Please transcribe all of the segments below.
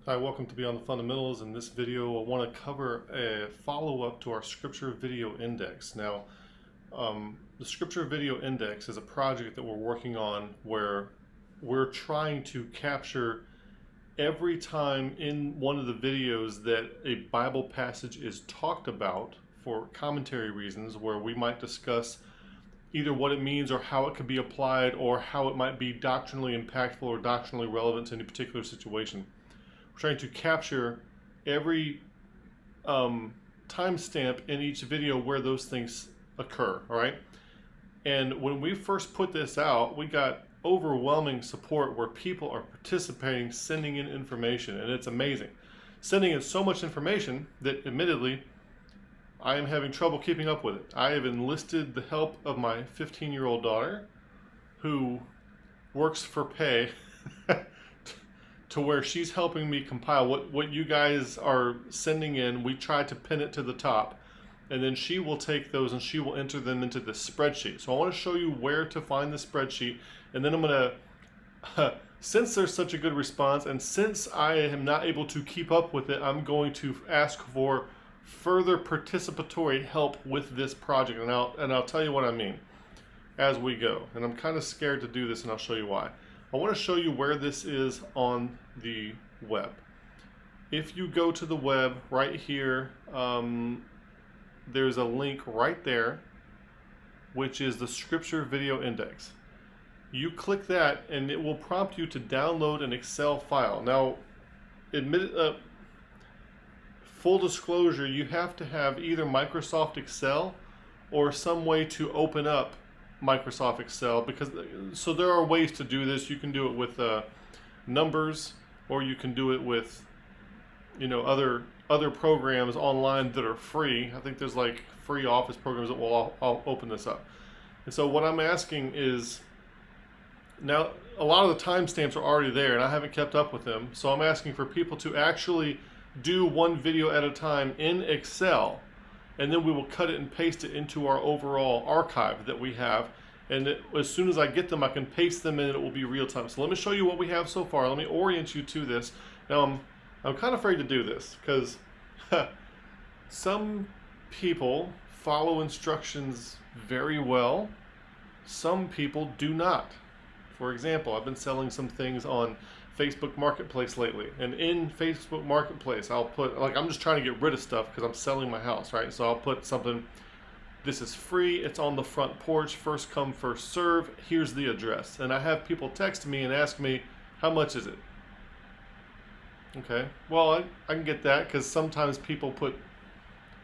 Hi, welcome to Beyond the Fundamentals. In this video, I want to cover a follow-up to our Scripture Video Index. Now, the Scripture Video Index is a project that we're working on where we're trying to capture every time in one of the videos that a Bible passage is talked about for commentary reasons, where we might discuss either what it means or how it could be applied or how it might be doctrinally impactful or doctrinally relevant to any particular situation. We're trying to capture every timestamp in each video where those things occur, all right? And when we first put this out, we got overwhelming support where people are participating, sending in information, and it's amazing. Sending in so much information that, admittedly, I am having trouble keeping up with it. I have enlisted the help of my 15-year-old daughter, who works for pay, to where she's helping me compile what you guys are sending in. We try to pin it to the top, and then she will take those and she will enter them into the spreadsheet. So I want to show you where to find the spreadsheet, and then I'm going to, since there's such a good response, and since I am not able to keep up with it, I'm going to ask for further participatory help with this project, and I'll tell you what I mean as we go. And I'm kind of scared to do this, and I'll show you why. I want to show you where this is on the web. If you go to the web right here, there's a link right there, which is the Scripture Video Index. You click that and it will prompt you to download an Excel file. Now, full disclosure, you have to have either Microsoft Excel or some way to open up Microsoft Excel, so there are ways to do this. You can do it with numbers, or you can do it with other programs online that are free. I think there's like free Office programs that will I'll open this up. And so what I'm asking is, now a lot of the timestamps are already there and I haven't kept up with them, so I'm asking for people to actually do one video at a time in Excel, and then we will cut it and paste it into our overall archive that we have. And as soon as I get them, I can paste them in and it will be real time. So let me show you what we have so far. Let me orient you to this. Now, I'm kind of afraid to do this because some people follow instructions very well. Some people do not. For example, I've been selling some things on Facebook Marketplace lately, and in Facebook Marketplace I'll put, like, I'm just trying to get rid of stuff because I'm selling my house, right? So I'll put something, this is free, it's on the front porch, first come first serve, here's the address. And I have people text me and ask me, how much is it? Okay, well, I can get that, because sometimes people put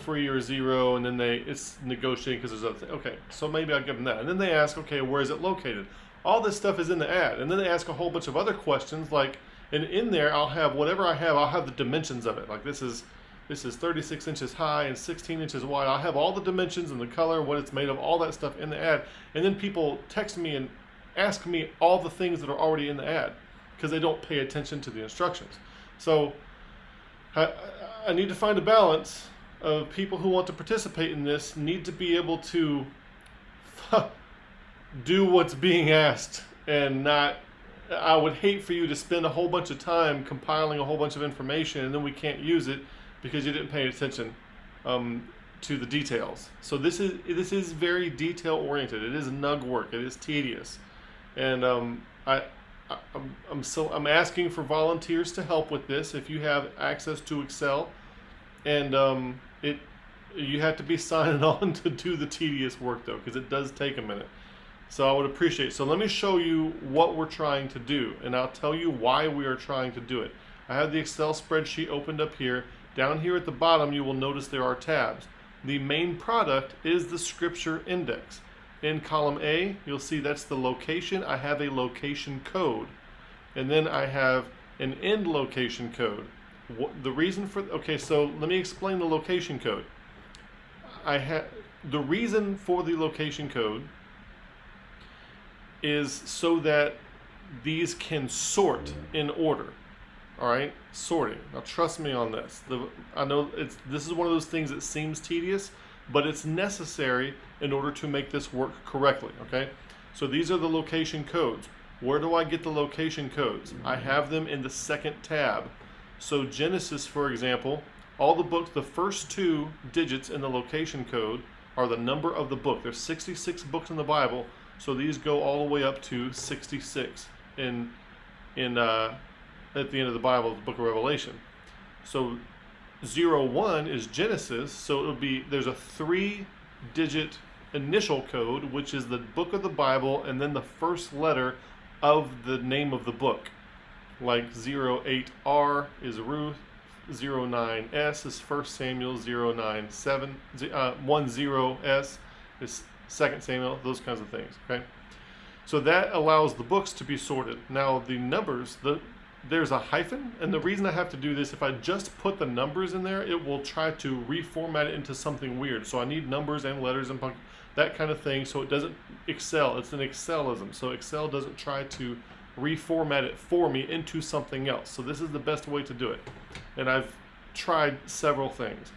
free or zero and then it's negotiating because there's other things. Okay, so maybe I'll give them that. And then they ask, okay, where is it located? All this stuff is in the ad, and then they ask a whole bunch of other questions, like, and in there I'll have whatever I have. I'll have the dimensions of it. Like this is 36 inches high and 16 inches wide. I'll have all the dimensions and the color, what it's made of, all that stuff in the ad. And then people text me and ask me all the things that are already in the ad because they don't pay attention to the instructions. So I need to find a balance of people who want to participate in this need to be able to do what's being asked, and not, I would hate for you to spend a whole bunch of time compiling a whole bunch of information and then we can't use it because you didn't pay attention to the details. So this is very detail oriented. It is nug work. It is tedious, and I'm asking for volunteers to help with this. If you have access to Excel, and you have to be signing on to do the tedious work though, because it does take a minute. So I would appreciate it. So let me show you what we're trying to do, and I'll tell you why we are trying to do it. I have the Excel spreadsheet opened up here. Down here at the bottom, you will notice there are tabs. The main product is the Scripture Index. In column A, you'll see that's the location. I have a location code, and then I have an end location code. The reason for, okay, so let me explain the location code. The reason for the location code is so that these can sort in order. All right, sorting. Now trust me on this. I know this is one of those things that seems tedious, but it's necessary in order to make this work correctly. Okay, so these are the location codes. Where do I get the location codes? I have them in the second tab. So Genesis, for example, all the books, the first 2 digits in the location code are the number of the book. There's 66 books in the Bible, so these go all the way up to 66 at the end of the Bible, the book of Revelation. So 01 is Genesis, so it'll be, there's a 3-digit initial code, which is the book of the Bible, and then the first letter of the name of the book. Like 08R is Ruth, 09S is 1 Samuel, 097, 10S is 2 Samuel, those kinds of things, okay? So that allows the books to be sorted. Now the numbers, there's a hyphen, and the reason I have to do this, if I just put the numbers in there, it will try to reformat it into something weird. So I need numbers and letters and that kind of thing, so it doesn't Excel. It's an Excelism, so Excel doesn't try to reformat it for me into something else. So this is the best way to do it, and I've tried several things.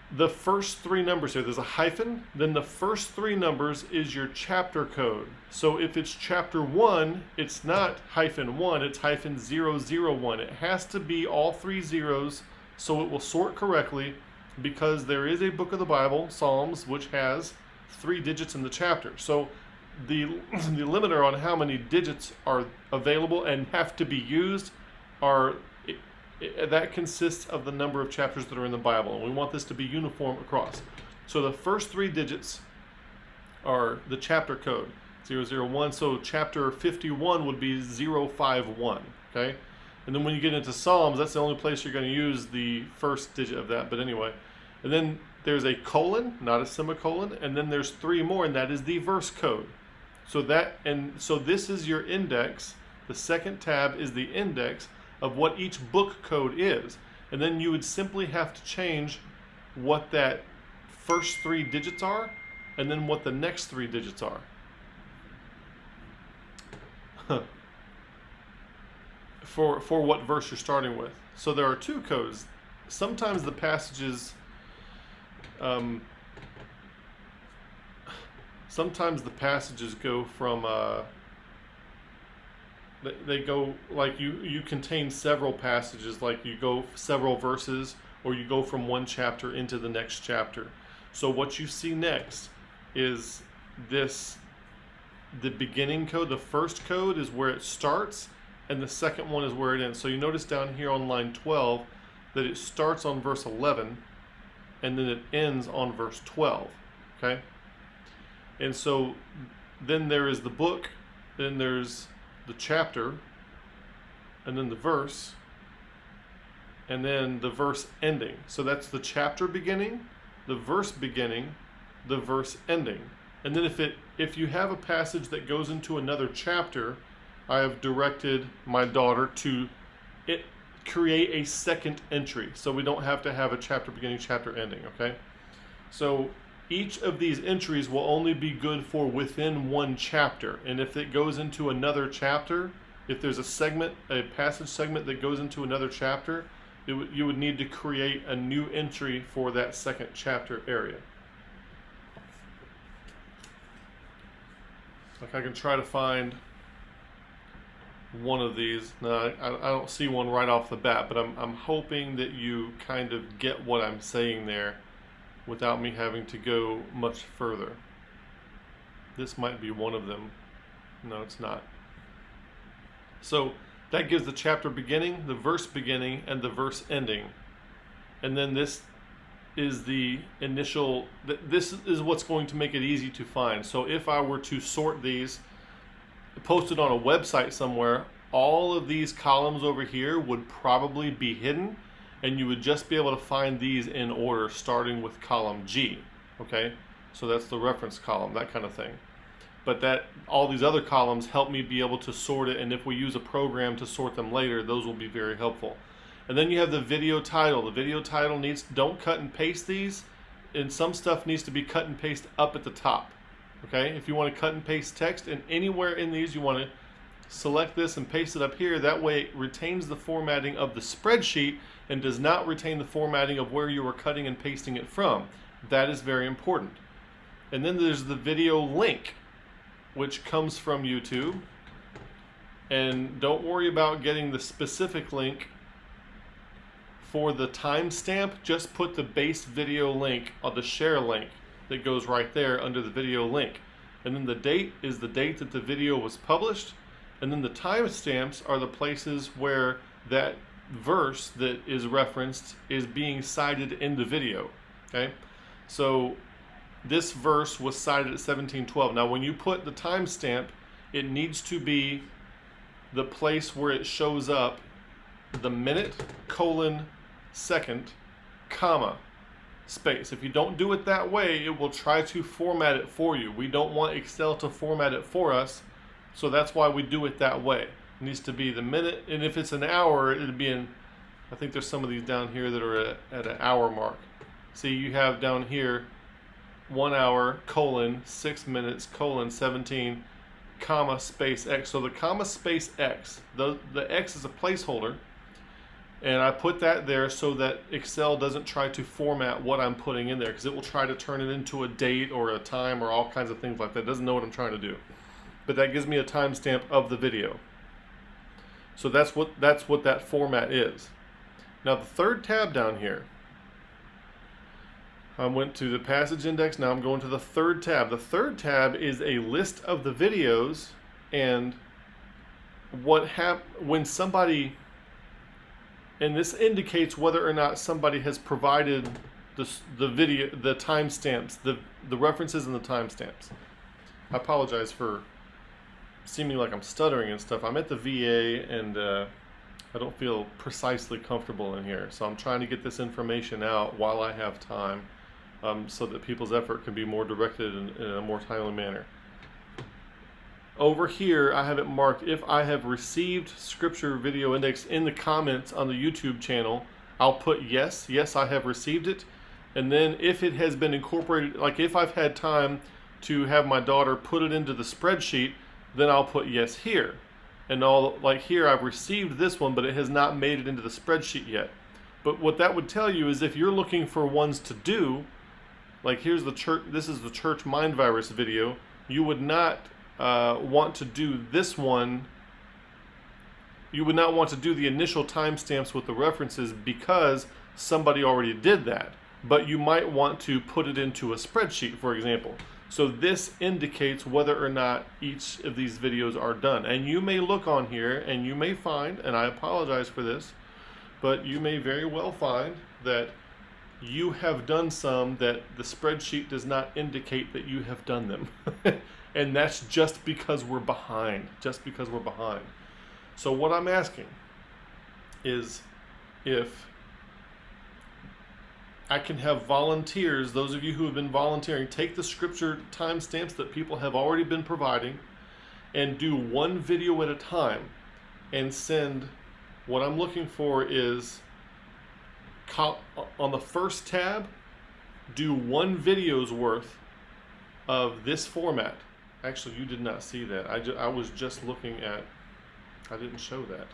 The first 3 numbers here, there's a hyphen, then the first 3 numbers is your chapter code. So if it's chapter 1, it's not -1, it's -001. It has to be all 3 zeros so it will sort correctly, because there is a book of the Bible, Psalms, which has 3 digits in the chapter. So the limiter on how many digits are available and have to be used that consists of the number of chapters that are in the Bible, and we want this to be uniform across. So the first 3 digits are the chapter code, 001. So chapter 51 would be 051, okay? And then when you get into Psalms, that's the only place you're going to use the first digit of that, but anyway. And then there's a colon, not a semicolon, and then there's 3 more, and that is the verse code. So this is your index. The second tab is the index of what each book code is. And then you would simply have to change what that first 3 digits are, and then what the next 3 digits are. For what verse you're starting with. So there are 2 codes. Sometimes the passages go from they go, like, you contain several passages, like you go several verses, or you go from one chapter into the next chapter. So what you see next is the beginning code. The first code is where it starts, and the second one is where it ends. So you notice down here on line 12 that it starts on verse 11 and then it ends on verse 12, okay? And so then there is the book, then there's the chapter, and then the verse, and then the verse ending. So that's the chapter beginning, the verse beginning, the verse ending. And then if you have a passage that goes into another chapter, I have directed my daughter to create a second entry, so we don't have to have a chapter beginning, chapter ending, okay? So each of these entries will only be good for within one chapter, and if it goes into another chapter, if there's a passage segment that goes into another chapter, you would need to create a new entry for that second chapter area. Like, I can try to find one of these. No, I don't see one right off the bat, but I'm hoping that you kind of get what I'm saying there without me having to go much further. This might be one of them. No, it's not. So that gives the chapter beginning, the verse beginning, and the verse ending. And then this is the initial, this is what's going to make it easy to find. So if I were to sort these, posted on a website somewhere, all of these columns over here would probably be hidden, and you would just be able to find these in order, starting with column G, okay? So that's the reference column, that kind of thing. But all these other columns help me be able to sort it, and if we use a program to sort them later, those will be very helpful. And then you have the video title. The video title don't cut and paste these, and some stuff needs to be cut and paste up at the top. Okay, if you want to cut and paste text, and anywhere in these you want to select this and paste it up here, that way it retains the formatting of the spreadsheet and does not retain the formatting of where you are cutting and pasting it from. That is very important. And then there's the video link, which comes from YouTube, And don't worry about getting the specific link for the timestamp. Just put the base video link on the share link that goes right there under the video link. And then the date is the date that the video was published. And then the timestamps are the places where that verse that is referenced is being cited in the video. Okay? So this verse was cited at 1712. Now when you put the timestamp, it needs to be the place where it shows up the minute, colon, second, comma, space. If you don't do it that way, it will try to format it for you. We don't want Excel to format it for us, so that's why we do it that way. It needs to be the minute, and if it's an hour, it'll be in, I think there's some of these down here that are at an hour mark. See, you have down here 1 hour, colon, 6 minutes, colon, 17, comma, space X. So the comma, space X, the X is a placeholder, and I put that there so that Excel doesn't try to format what I'm putting in there, because it will try to turn it into a date or a time or all kinds of things like that. It doesn't know what I'm trying to do. But that gives me a timestamp of the video. So that's what that format is. Now the third tab down here, I went to the passage index. Now I'm going to the third tab. The third tab is a list of the videos, and when somebody, and this indicates whether or not somebody has provided the video, the timestamps, the references and the timestamps. I apologize for seeming like I'm stuttering and stuff. I'm at the VA and I don't feel precisely comfortable in here, so I'm trying to get this information out while I have time. So that people's effort can be more directed in a more timely manner. Over here, I have it marked, if I have received Scripture Video Index in the comments on the YouTube channel, I'll put yes, I have received it. And then if it has been incorporated, like if I've had time to have my daughter put it into the spreadsheet, then I'll put yes here. And like here, I've received this one, but it has not made it into the spreadsheet yet. But what that would tell you is if you're looking for ones to do, like here's the church, this is the church mind virus video, you would not want to do this one. You would not want to do the initial timestamps with the references because somebody already did that. But you might want to put it into a spreadsheet, for example. So this indicates whether or not each of these videos are done. And you may look on here and you may find, and I apologize for this, but you may very well find that you have done some that the spreadsheet does not indicate that you have done them. And that's just because we're behind. So what I'm asking is if I can have volunteers, those of you who have been volunteering, take the Scripture timestamps that people have already been providing and do one video at a time and send. What I'm looking for is on the first tab, do one video's worth of this format. Actually, you did not see that. I was just looking at, I didn't show that.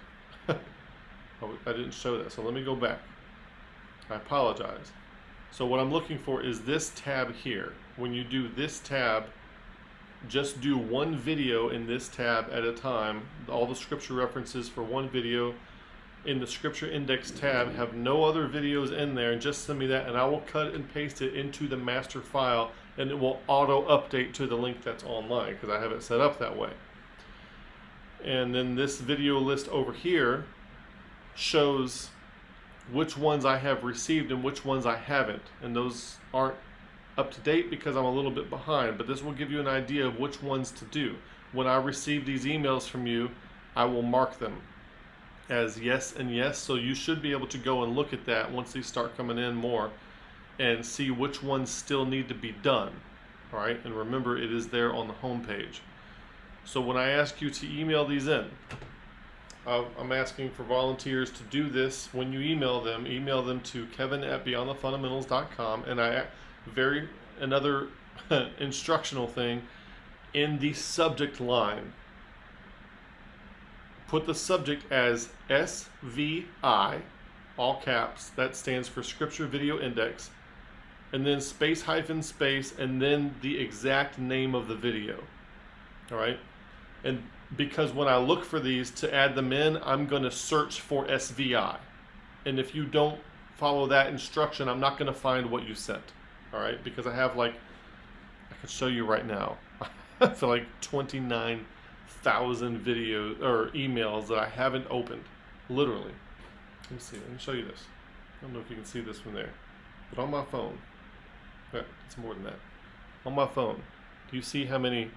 I didn't show that, so let me go back. I apologize. So what I'm looking for is this tab here. When you do this tab, just do one video in this tab at a time. All the scripture references for one video in the Scripture Index tab, have no other videos in there, and just send me that and I will cut and paste it into the master file, and it will auto update to the link that's online because I have it set up that way. And then this video list over here shows which ones I have received and which ones I haven't, and those aren't up to date because I'm a little bit behind, but this will give you an idea of which ones to do. When I receive these emails from you, I will mark them as yes and yes, so you should be able to go and look at that once these start coming in more and see which ones still need to be done. All right, and remember, it is there on the home page. So when I ask you to email these in, I'm asking for volunteers to do this. When you email them to kevin@beyondthefundamentals.com, and another instructional thing, in the subject line, put the subject as SVI, all caps, that stands for Scripture Video Index, and then space hyphen space, and then the exact name of the video. All right, and because when I look for these to add them in, I'm going to search for SVI. And if you don't follow that instruction, I'm not going to find what you sent. All right? Because I have I could show you right now. I feel like 29,000 videos or emails that I haven't opened. Literally. Let me see. Let me show you this. I don't know if you can see this from there. But on my phone. It's more than that. On my phone. Do you see how many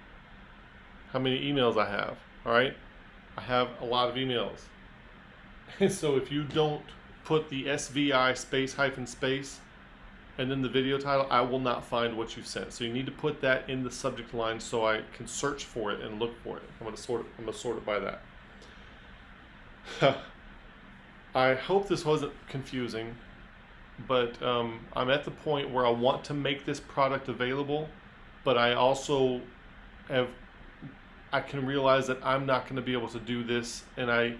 emails I have? All right? I have a lot of emails. And so if you don't put the SVI space hyphen space and then the video title, I will not find what you sent. So you need to put that in the subject line so I can search for it and look for it. I'm going to sort it by that. I hope this wasn't confusing, but I'm at the point where I want to make this product available, but I also I can realize that I'm not going to be able to do this, and I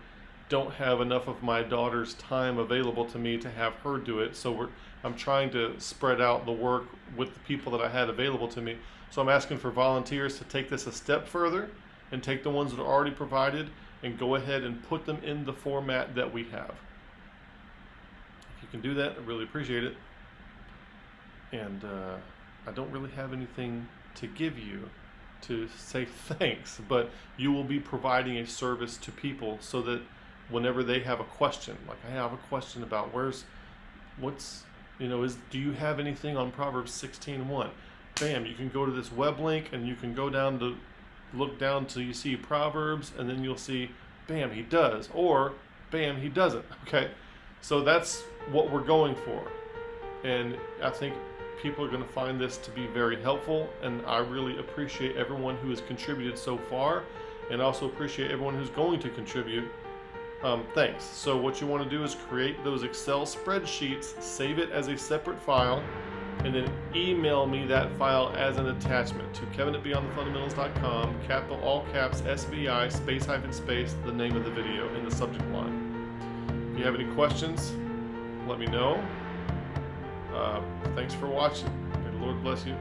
don't have enough of my daughter's time available to me to have her do it. So I'm trying to spread out the work with the people that I had available to me. So I'm asking for volunteers to take this a step further and take the ones that are already provided and go ahead and put them in the format that we have. If you can do that, I really appreciate it. And I don't really have anything to give you to say thanks, but you will be providing a service to people so that whenever they have a question, like I have a question about do you have anything on Proverbs 16:1? Bam, you can go to this web link and you can go down to look down till you see Proverbs, and then you'll see, bam, he does, or bam, he doesn't. Okay, so that's what we're going for, and I think people are going to find this to be very helpful, and I really appreciate everyone who has contributed so far, and also appreciate everyone who's going to contribute. Thanks. So what you want to do is create those Excel spreadsheets, save it as a separate file, and then email me that file as an attachment to kevin@beyondthefundamentals.com, capital all caps SVI space hyphen space, the name of the video in the subject line. If you have any questions, let me know. Thanks for watching. May the Lord bless you.